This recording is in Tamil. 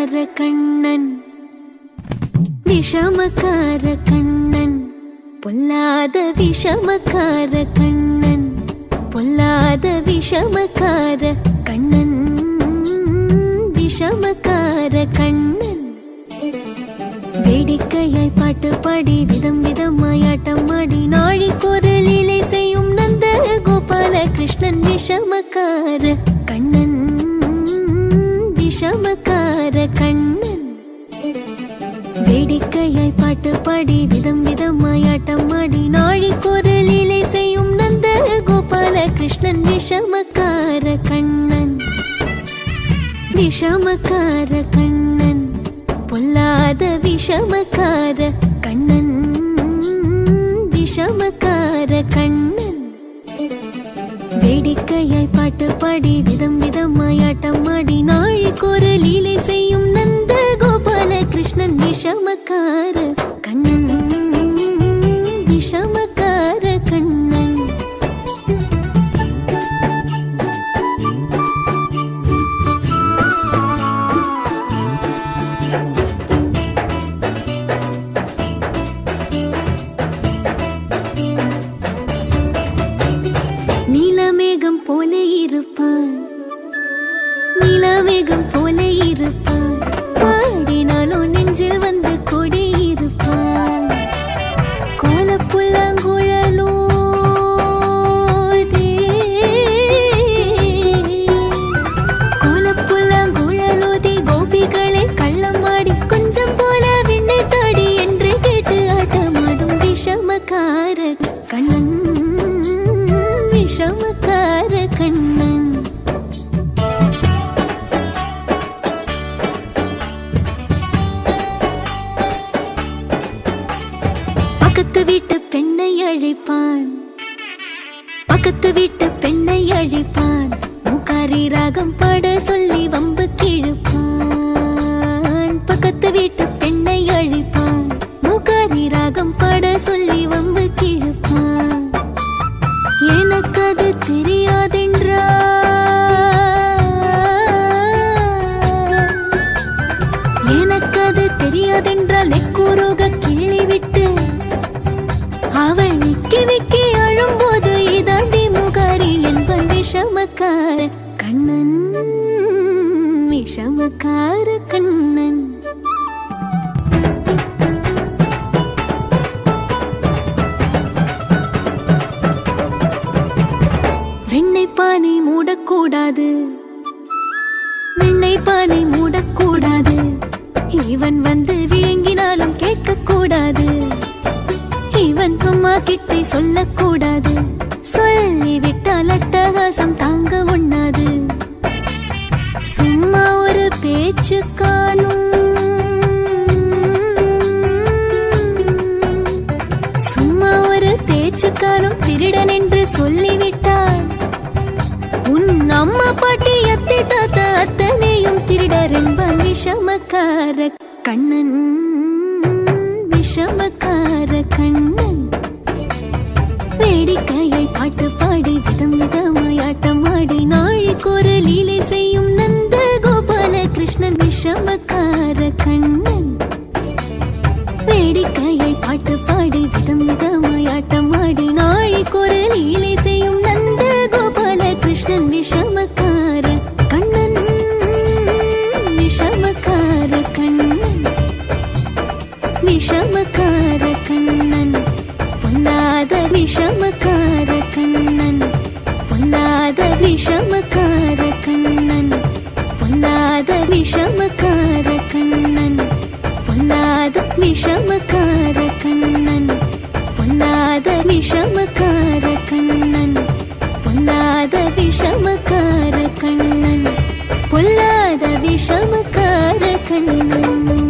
விஷமக்கார கண்ணன், விஷமக்கார கண்ணன், பொல்லாத விஷமக்கார கண்ணன், பொல்லாத விஷமக்கார கண்ணன், விஷமக்கார கண்ணன். வேடிக்கையாய் பாட்டு பாடி விதம் விதமாய் ஆட்டம் ஆடி நாழிக்கொரு லீலை செய்யும் நந்த கோபால கிருஷ்ணன், விஷமக்கார கண்ணன், விஷமக்கார கண்ணன். வேடிக்கையாய் பாட்டு பாடி விதம் விதமாய் ஆட்டம் ஆடி நாழிக்கொரு லீலை செய்யும் நந்த கோபால கிருஷ்ணன், விஷமக்கார கண்ணன், விஷமக்கார கண்ணன், பொல்லாத விஷமக்கார கண்ணன், விஷமக்கார கண்ணன். வேடிக்கையாய் பாட்டு பாடி விதம் விதமாய் ஆட்டம் ஆடி நாழிக்கொரு லீலை செய்யும் நந்த கோபால கிருஷ்ணன், விஷமக்கார கண்ணன், விஷமக்கார கண்ணன். நீலமேகம் போல இருப்பான், நீலமேகம் போல இருப்பான், பாடினாலும் நெஞ்சில் வந்து கொடி இருப்பான். கோலப்புல்லாங்குழலோ கோலப்புல்லாங்குழலோதி கோபிகளை கள்ளமாடி கொஞ்சம் போல விண்ணை தாடி என்று கேட்டு ஆட்டமாடும் விஷமக்கார கண்ணன், விஷமக்கார கண்ணன். பக்கத்து வீட்டு பெண்ணை அழைப்பான், பக்கத்து வீட்டு பெண்ணை அழைப்பான், மூக்காரி ராகம் பாட சொல்லி வம்பு கிழப்பான். பக்கத்து வீட்டு பெண்ணை அழைப்பான், மூக்காரி ராகம் பாட சொல்லி வம்பு கிழப்பான். எனக்கு அது தெரியாதென்றா, எனக்கு அது தெரியாதென்றால் எக்கூறுக கிள்ளிவிட்டு அவள் விக்கி விக்கி அழும்போது இதாண்டி முகாரி என்பன் விஷமக்கார கண்ணன், விஷமக்கார கண்ணன். வெண்ணை பானை மூடக்கூடாது, வெண்ணை பானை மூடக்கூடாது, இவன் வந்து விழுங்கினாலும் கேட்கக்கூடாது, இவன் அம்மா கிட்டே சொல்லக்கூடாது, சொல்லிவிட்டால் அட்டகாசம் தாங்க ஒண்ணாது. சும்மா ஒரு பேச்சு காணும், சும்மா ஒரு பேச்சு காணும், திருடன் என்று சொல்லிவிட்டார். உன் அம்மா பாட்டி அத்தை தாத்தா அத்தனையும் திருடர் என்பான் விஷமக்கார கண்ணன், விஷமக்கார கண்ணன். வேடிக்கையை பாட்டு பாடி விதம் விதமாய் ஆட்டம் ஆடி நாழிக்கொரு லீலை செய்யும் நந்த கோபால கிருஷ்ணன், விஷமக்கார கண்ணன். வேடிக்கையை பாட்டு பாடி விதம் விதமாய் ஆட்டம் ஆடி நாழிக்கொரு லீலை செய்யும் நந்த கோபால கிருஷ்ணன், விஷமக்கார கண்ணன், விஷமக்கார கண்ணன், விஷமக்கார கண்ணன், பொல்லாத விஷமக்கார கண்ணன், பொல்லாத விஷமக்கார கண்ணன், பொல்லாத விஷமக்கார கண்ணன், பொல்லாத விஷமக்கார கண்ணன், பொல்லாத விஷமக்கார கண்ணன், பொல்லாத விஷமக்கார கண்ணன், பொல்லாத விஷமக்கார கண்ணன்.